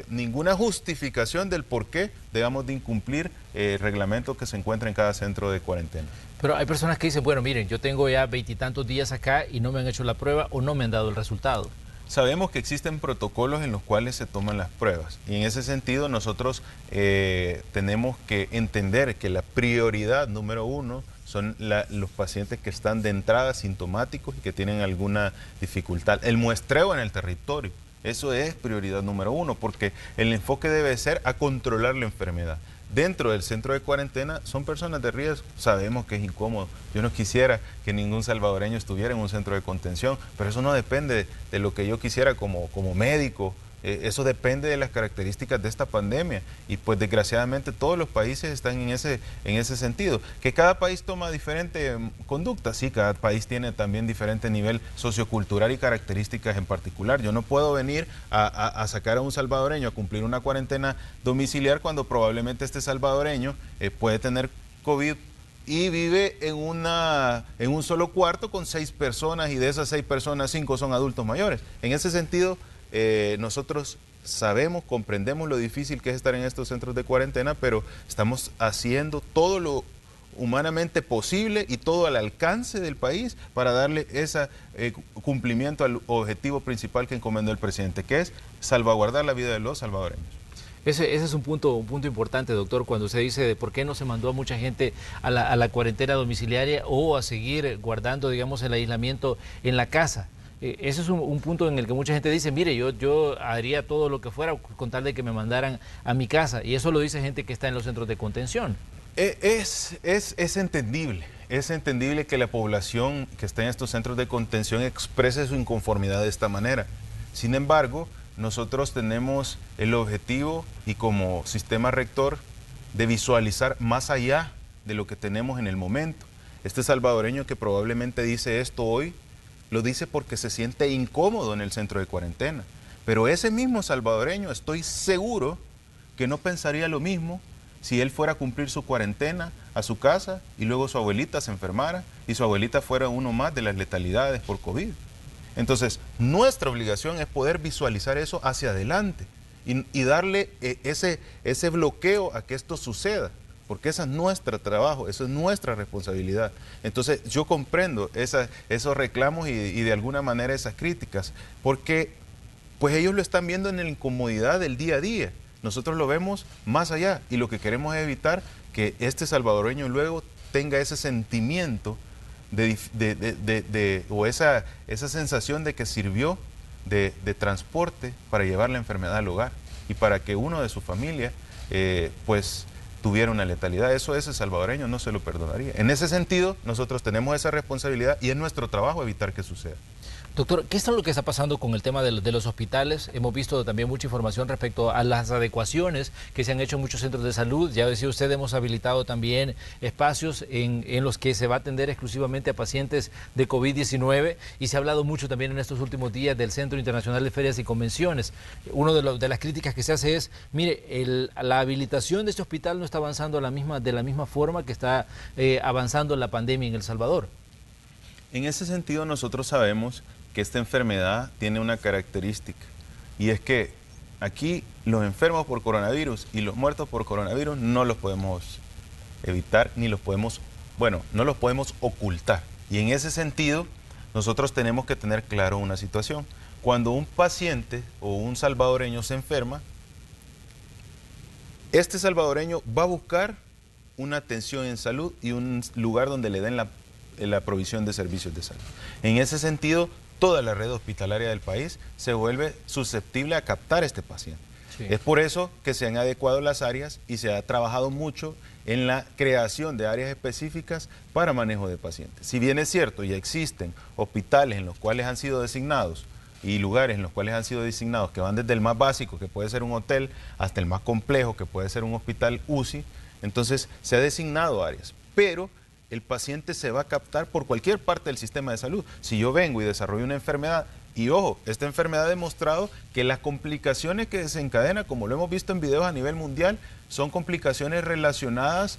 ninguna justificación del por qué debamos de incumplir el reglamento que se encuentra en cada centro de cuarentena. Pero hay personas que dicen, bueno, miren, yo tengo ya 20 y tantos días acá y no me han hecho la prueba o no me han dado el resultado. Sabemos que existen protocolos en los cuales se toman las pruebas, y en ese sentido nosotros tenemos que entender que la prioridad número uno son los pacientes que están de entrada sintomáticos y que tienen alguna dificultad. El muestreo en el territorio, eso es prioridad número uno, porque el enfoque debe ser a controlar la enfermedad. Dentro del centro de cuarentena son personas de riesgo, sabemos que es incómodo. Yo no quisiera que ningún salvadoreño estuviera en un centro de contención, pero eso no depende de lo que yo quisiera como médico. Eso depende de las características de esta pandemia, y pues desgraciadamente todos los países están en ese sentido. Que cada país toma diferente conducta, sí, cada país tiene también diferente nivel sociocultural y características en particular. Yo no puedo venir a sacar a un salvadoreño a cumplir una cuarentena domiciliar cuando probablemente este salvadoreño puede tener COVID y vive en un solo cuarto con 6 personas, y de esas 6 personas 5 son adultos mayores. En ese sentido, nosotros sabemos, comprendemos lo difícil que es estar en estos centros de cuarentena, pero estamos haciendo todo lo humanamente posible y todo al alcance del país para darle ese cumplimiento al objetivo principal que encomendó el presidente, que es salvaguardar la vida de los salvadoreños. Ese es un punto importante, doctor, cuando usted dice de por qué no se mandó a mucha gente a la cuarentena domiciliaria o a seguir guardando, digamos, el aislamiento en la casa. Ese es un punto en el que mucha gente dice, mire, yo haría todo lo que fuera con tal de que me mandaran a mi casa, y eso lo dice gente que está en los centros de contención. Es entendible que la población que está en estos centros de contención exprese su inconformidad de esta manera. Sin embargo, nosotros tenemos el objetivo, y como sistema rector, de visualizar más allá de lo que tenemos en el momento. Este salvadoreño que probablemente dice esto hoy, lo dice porque se siente incómodo en el centro de cuarentena. Pero ese mismo salvadoreño, estoy seguro que no pensaría lo mismo si él fuera a cumplir su cuarentena a su casa y luego su abuelita se enfermara y su abuelita fuera uno más de las letalidades por COVID. Entonces, nuestra obligación es poder visualizar eso hacia adelante y darle ese bloqueo a que esto suceda, porque ese es nuestro trabajo, eso es nuestra responsabilidad. Entonces yo comprendo esos reclamos y de alguna manera esas críticas, porque pues ellos lo están viendo en la incomodidad del día a día. Nosotros lo vemos más allá y lo que queremos es evitar que este salvadoreño luego tenga ese sentimiento o esa sensación de que sirvió de transporte para llevar la enfermedad al hogar y para que uno de su familia pues tuviera una letalidad. Eso ese salvadoreño no se lo perdonaría. En ese sentido, nosotros tenemos esa responsabilidad y es nuestro trabajo evitar que suceda. Doctor, ¿qué es lo que está pasando con el tema de los hospitales? Hemos visto también mucha información respecto a las adecuaciones que se han hecho en muchos centros de salud. Ya decía usted, hemos habilitado también espacios en los que se va a atender exclusivamente a pacientes de COVID-19 y se ha hablado mucho también en estos últimos días del Centro Internacional de Ferias y Convenciones. Una de las críticas que se hace es, mire, la habilitación de este hospital no está avanzando de la misma forma que está avanzando la pandemia en El Salvador. En ese sentido, nosotros sabemos que esta enfermedad tiene una característica y es que aquí los enfermos por coronavirus y los muertos por coronavirus no los podemos evitar ni los podemos, no los podemos ocultar. Y en ese sentido, nosotros tenemos que tener claro una situación. Cuando un paciente o un salvadoreño se enferma, este salvadoreño va a buscar una atención en salud y un lugar donde le den la provisión de servicios de salud. En ese sentido, toda la red hospitalaria del país se vuelve susceptible a captar a este paciente. Sí. Es por eso que se han adecuado las áreas y se ha trabajado mucho en la creación de áreas específicas para manejo de pacientes. Si bien es cierto, ya existen hospitales en los cuales han sido designados y lugares en los cuales han sido designados que van desde el más básico, que puede ser un hotel, hasta el más complejo, que puede ser un hospital UCI, entonces se ha designado áreas, pero el paciente se va a captar por cualquier parte del sistema de salud. Si yo vengo y desarrollo una enfermedad, y ojo, esta enfermedad ha demostrado que las complicaciones que desencadena, como lo hemos visto en videos a nivel mundial, son complicaciones relacionadas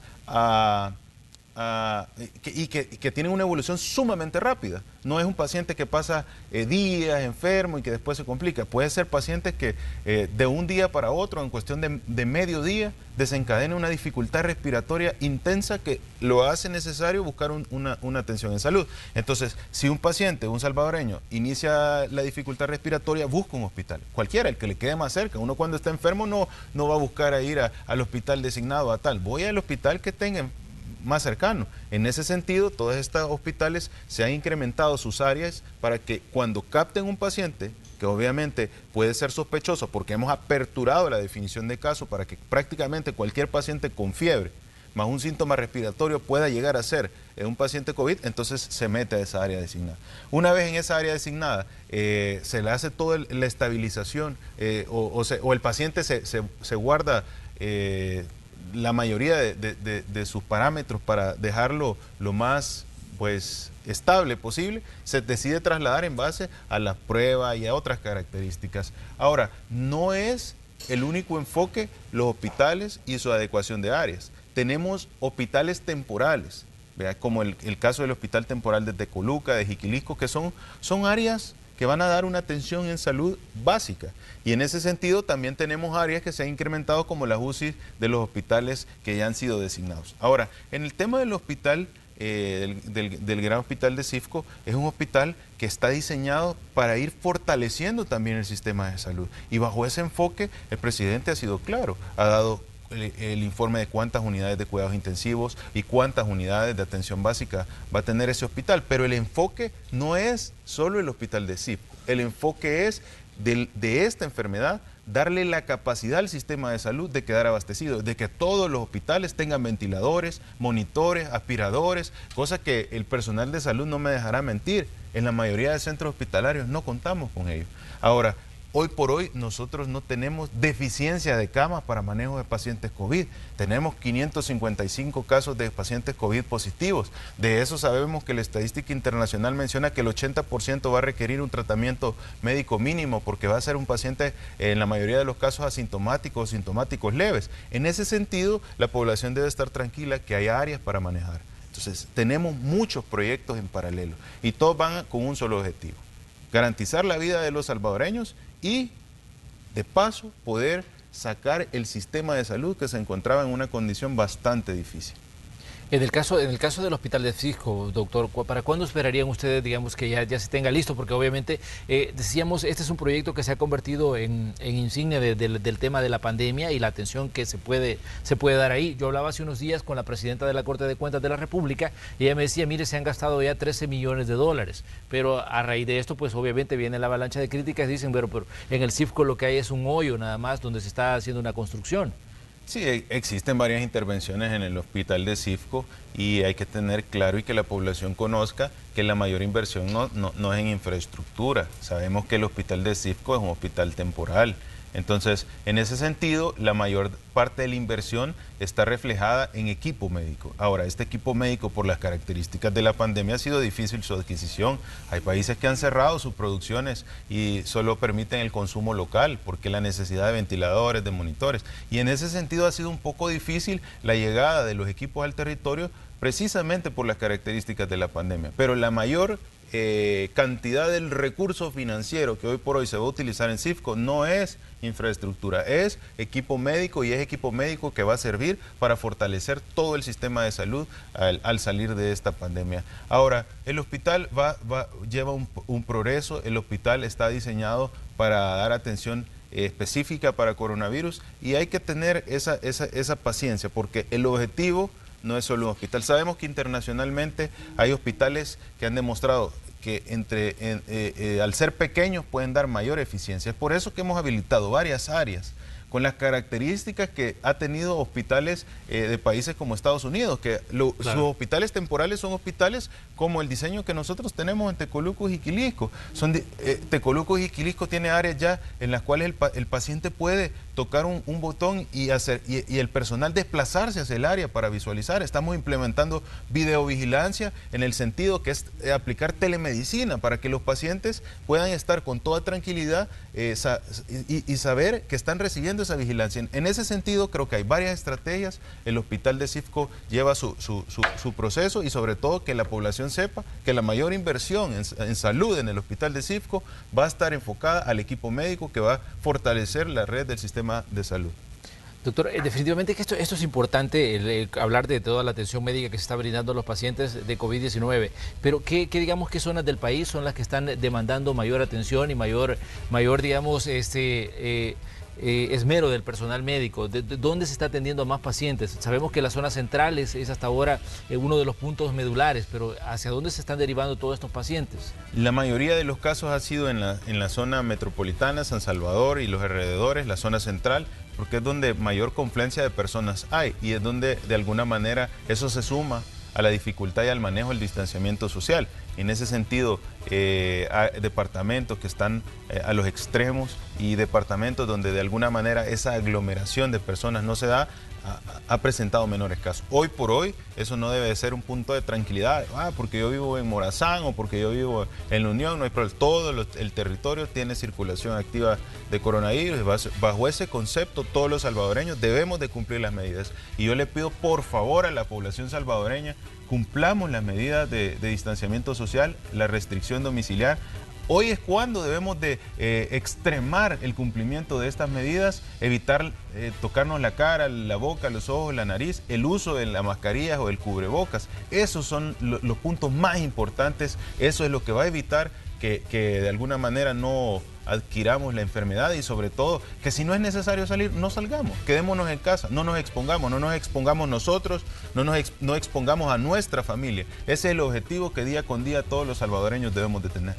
que tienen una evolución sumamente rápida. No es un paciente que pasa días enfermo y que después se complica. Puede ser pacientes que de un día para otro, en cuestión de medio día, desencadena una dificultad respiratoria intensa que lo hace necesario buscar una atención en salud. Entonces, si un paciente, un salvadoreño, inicia la dificultad respiratoria, busca un hospital. Cualquiera, el que le quede más cerca. Uno cuando está enfermo no va a buscar a ir al hospital designado a tal. Voy al hospital que tenga más cercano. En ese sentido, todos estos hospitales se han incrementado sus áreas para que cuando capten un paciente, que obviamente puede ser sospechoso porque hemos aperturado la definición de caso para que prácticamente cualquier paciente con fiebre más un síntoma respiratorio pueda llegar a ser un paciente COVID, entonces se mete a esa área designada. Una vez en esa área designada, se le hace toda la estabilización o el paciente se guarda la mayoría de sus parámetros para dejarlo lo más estable posible, se decide trasladar en base a las pruebas y a otras características. Ahora, no es el único enfoque los hospitales y su adecuación de áreas. Tenemos hospitales temporales, ¿verdad? Como el caso del hospital temporal de Tecoluca, de Jiquilisco, que son áreas que van a dar una atención en salud básica. Y en ese sentido también tenemos áreas que se han incrementado como las UCI de los hospitales que ya han sido designados. Ahora, en el tema del hospital, del gran hospital de Cifco, es un hospital que está diseñado para ir fortaleciendo también el sistema de salud. Y bajo ese enfoque, el presidente ha sido claro, ha dado el informe de cuántas unidades de cuidados intensivos y cuántas unidades de atención básica va a tener ese hospital, pero el enfoque no es solo el hospital de Cifco, el enfoque es de esta enfermedad darle la capacidad al sistema de salud de quedar abastecido, de que todos los hospitales tengan ventiladores, monitores, aspiradores, cosa que el personal de salud no me dejará mentir, en la mayoría de centros hospitalarios no contamos con ello. Ahora, hoy por hoy nosotros no tenemos deficiencia de camas para manejo de pacientes COVID. Tenemos 555 casos de pacientes COVID positivos. De eso sabemos que la estadística internacional menciona que el 80% va a requerir un tratamiento médico mínimo porque va a ser un paciente, en la mayoría de los casos, asintomáticos o sintomáticos leves. En ese sentido, la población debe estar tranquila que hay áreas para manejar. Entonces, tenemos muchos proyectos en paralelo y todos van con un solo objetivo: garantizar la vida de los salvadoreños y de paso poder sacar el sistema de salud que se encontraba en una condición bastante difícil. En el caso del hospital de Cisco, doctor, ¿para cuándo esperarían ustedes, digamos, que ya se tenga listo? Porque obviamente, decíamos, este es un proyecto que se ha convertido en insignia del tema de la pandemia y la atención que se puede dar ahí. Yo hablaba hace unos días con la presidenta de la Corte de Cuentas de la República y ella me decía, mire, se han gastado ya 13 millones de dólares, pero a raíz de esto, pues obviamente viene la avalancha de críticas, dicen, pero en el CIFCO lo que hay es un hoyo nada más donde se está haciendo una construcción. Sí, existen varias intervenciones en el hospital de Cisco y hay que tener claro y que la población conozca que la mayor inversión no es en infraestructura. Sabemos que el hospital de Cisco es un hospital temporal. Entonces, en ese sentido, la mayor parte de la inversión está reflejada en equipo médico. Ahora, este equipo médico, por las características de la pandemia, ha sido difícil su adquisición. Hay países que han cerrado sus producciones y solo permiten el consumo local, porque la necesidad de ventiladores, de monitores. Y en ese sentido ha sido un poco difícil la llegada de los equipos al territorio, precisamente por las características de la pandemia. Pero la mayor cantidad del recurso financiero que hoy por hoy se va a utilizar en Cisco no es infraestructura, es equipo médico y es equipo médico que va a servir para fortalecer todo el sistema de salud al salir de esta pandemia. Ahora, el hospital lleva un progreso, el hospital está diseñado para dar atención específica para coronavirus y hay que tener esa paciencia porque el objetivo no es solo un hospital. Sabemos que internacionalmente hay hospitales que han demostrado que al ser pequeños pueden dar mayor eficiencia. Es por eso que hemos habilitado varias áreas con las características que ha tenido hospitales de países como Estados Unidos, que claro, sus hospitales temporales son hospitales como el diseño que nosotros tenemos en Tecoluco y Jiquilisco. Tecoluco y Jiquilisco tiene áreas ya en las cuales el paciente puede tocar un botón y el personal desplazarse hacia el área para visualizar. Estamos implementando videovigilancia en el sentido que es aplicar telemedicina para que los pacientes puedan estar con toda tranquilidad y saber que están recibiendo esa vigilancia. En ese sentido creo que hay varias estrategias. El hospital de Cisco lleva su proceso y sobre todo que la población sepa que la mayor inversión en salud en el hospital de Cisco va a estar enfocada al equipo médico que va a fortalecer la red del sistema de salud. Doctor, definitivamente que esto es importante, hablar de toda la atención médica que se está brindando a los pacientes de COVID-19, pero ¿qué digamos qué zonas del país son las que están demandando mayor atención y mayor digamos, esmero del personal médico? ¿Dónde se está atendiendo a más pacientes? Sabemos que la zona central es hasta ahora uno de los puntos medulares, pero ¿hacia dónde se están derivando todos estos pacientes? La mayoría de los casos ha sido en la zona metropolitana, San Salvador y los alrededores, la zona central, porque es donde mayor confluencia de personas hay y es donde de alguna manera eso se suma a la dificultad y al manejo del distanciamiento social. En ese sentido, hay departamentos que están a los extremos y departamentos donde de alguna manera esa aglomeración de personas no se da, ha presentado menores casos. Hoy por hoy eso no debe de ser un punto de tranquilidad, porque yo vivo en Morazán o porque yo vivo en La Unión, no hay problema. Todo el territorio tiene circulación activa de coronavirus. Bajo ese concepto todos los salvadoreños debemos de cumplir las medidas y yo le pido por favor a la población salvadoreña, cumplamos las medidas de distanciamiento social, la restricción domiciliar. Hoy es cuando debemos de extremar el cumplimiento de estas medidas, evitar tocarnos la cara, la boca, los ojos, la nariz, el uso de las mascarillas o el cubrebocas. Esos son los puntos más importantes, eso es lo que va a evitar que de alguna manera no adquiramos la enfermedad y sobre todo que si no es necesario salir, no salgamos, quedémonos en casa, no nos expongamos nosotros, no expongamos a nuestra familia. Ese es el objetivo que día con día todos los salvadoreños debemos de tener.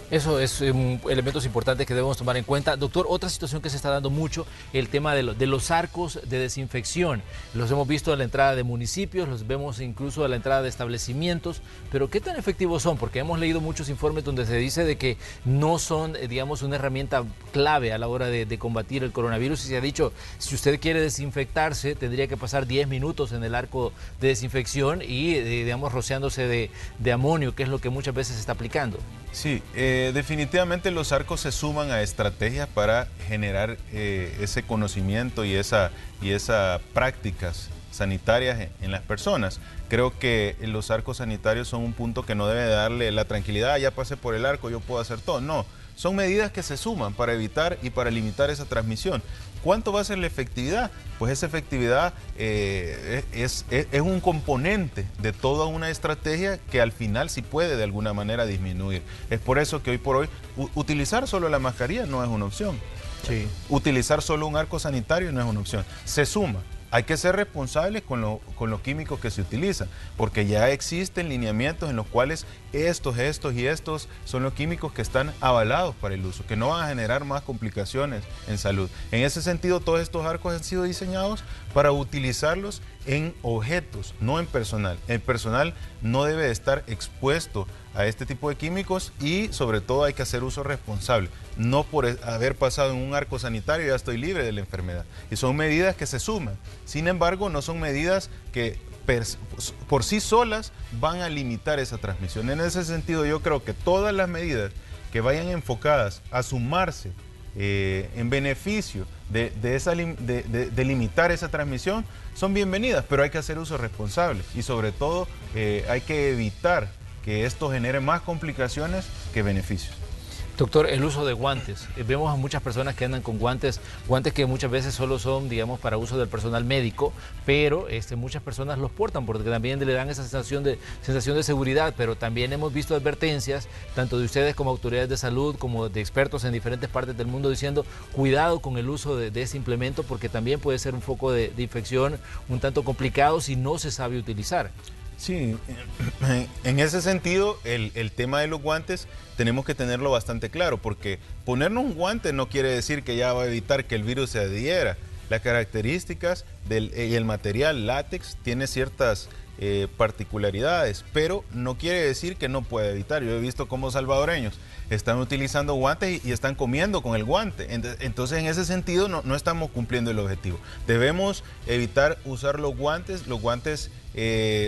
Eso es elementos importantes que debemos tomar en cuenta. Doctor, otra situación que se está dando mucho, el tema de los arcos de desinfección. Los hemos visto a la entrada de municipios, los vemos incluso a la entrada de establecimientos, pero ¿qué tan efectivos son? Porque hemos leído muchos informes donde se dice de que no son, digamos, una herramienta clave a la hora de combatir el coronavirus y se ha dicho, si usted quiere desinfectarse, tendría que pasar 10 minutos en el arco de desinfección y, digamos, rociándose de amonio, que es lo que muchas veces se está aplicando. Sí, definitivamente los arcos se suman a estrategias para generar ese conocimiento y esas prácticas sanitarias en las personas. Creo que los arcos sanitarios son un punto que no debe darle la tranquilidad, ya pasé por el arco, yo puedo hacer todo. No, son medidas que se suman para evitar y para limitar esa transmisión. ¿Cuánto va a ser la efectividad? Pues esa efectividad es un componente de toda una estrategia que al final sí puede de alguna manera disminuir. Es por eso que hoy por hoy utilizar solo la mascarilla no es una opción. Sí. Utilizar solo un arco sanitario no es una opción. Se suma. Hay que ser responsables con los químicos que se utilizan, porque ya existen lineamientos en los cuales estos son los químicos que están avalados para el uso, que no van a generar más complicaciones en salud. En ese sentido, todos estos arcos han sido diseñados para utilizarlos en objetos, no en personal. El personal no debe estar expuesto a este tipo de químicos y sobre todo hay que hacer uso responsable. No por haber pasado en un arco sanitario ya estoy libre de la enfermedad. Y son medidas que se suman. Sin embargo, no son medidas que por sí solas van a limitar esa transmisión. En ese sentido, yo creo que todas las medidas que vayan enfocadas a sumarse en beneficio de limitar esa transmisión son bienvenidas, pero hay que hacer uso responsable y sobre todo hay que evitar que esto genere más complicaciones que beneficios. Doctor, el uso de guantes. Vemos a muchas personas que andan con guantes que muchas veces solo son, digamos, para uso del personal médico, pero muchas personas los portan porque también le dan esa sensación de seguridad, pero también hemos visto advertencias, tanto de ustedes como autoridades de salud, como de expertos en diferentes partes del mundo, diciendo cuidado con el uso de ese implemento porque también puede ser un foco de infección un tanto complicado si no se sabe utilizar. Sí, en ese sentido, el tema de los guantes tenemos que tenerlo bastante claro, porque ponernos un guante no quiere decir que ya va a evitar que el virus se adhiera. Las características y el material látex tiene ciertas particularidades, pero no quiere decir que no pueda evitar. Yo he visto cómo salvadoreños están utilizando guantes y están comiendo con el guante. Entonces, en ese sentido, no estamos cumpliendo el objetivo. Debemos evitar usar los guantes. Los guantes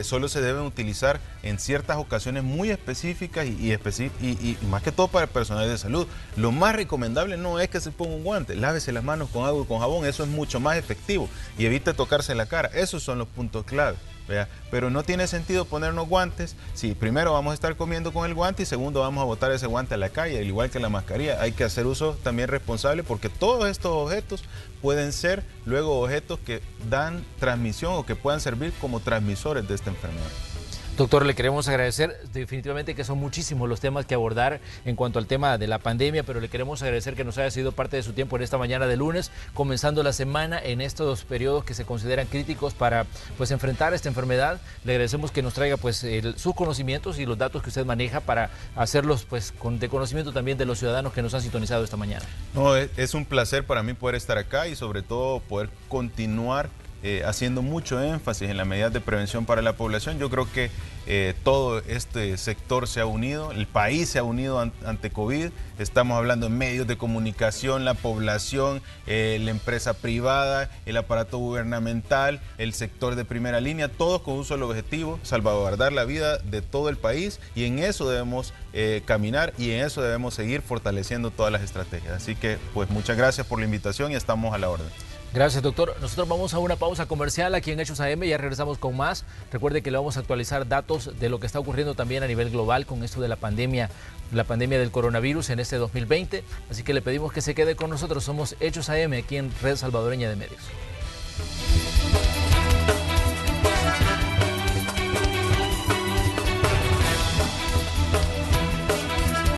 solo se deben utilizar en ciertas ocasiones muy específicas y más que todo para el personal de salud. Lo más recomendable no es que se ponga un guante. Lávese las manos con agua y con jabón. Eso es mucho más efectivo. Y evite tocarse la cara. Esos son los puntos clave. ¿Vea? Pero no tiene sentido ponernos guantes si primero vamos a estar comiendo con el guante y segundo vamos a botar ese guante a la calle, al igual que la mascarilla. Hay que hacer uso también responsable porque todos estos objetos pueden ser luego objetos que dan transmisión o que puedan servir como transmisores de esta enfermedad. Doctor, le queremos agradecer, definitivamente que son muchísimos los temas que abordar en cuanto al tema de la pandemia, pero le queremos agradecer que nos haya sido parte de su tiempo en esta mañana de lunes, comenzando la semana en estos periodos que se consideran críticos para enfrentar esta enfermedad. Le agradecemos que nos traiga sus conocimientos y los datos que usted maneja para hacerlos de conocimiento también de los ciudadanos que nos han sintonizado esta mañana. No, es un placer para mí poder estar acá y sobre todo poder continuar haciendo mucho énfasis en las medidas de prevención para la población. Yo creo que todo este sector se ha unido, el país se ha unido ante COVID. Estamos hablando de medios de comunicación, la población, la empresa privada, el aparato gubernamental, el sector de primera línea, todos con un solo objetivo: salvaguardar la vida de todo el país, y en eso debemos caminar y en eso debemos seguir fortaleciendo todas las estrategias. Así que pues muchas gracias por la invitación y estamos a la orden. Gracias, doctor. Nosotros vamos a una pausa comercial aquí en Hechos AM, ya regresamos con más. Recuerde que le vamos a actualizar datos de lo que está ocurriendo también a nivel global con esto de la pandemia del coronavirus en este 2020. Así que le pedimos que se quede con nosotros. Somos Hechos AM aquí en Red Salvadoreña de Medios.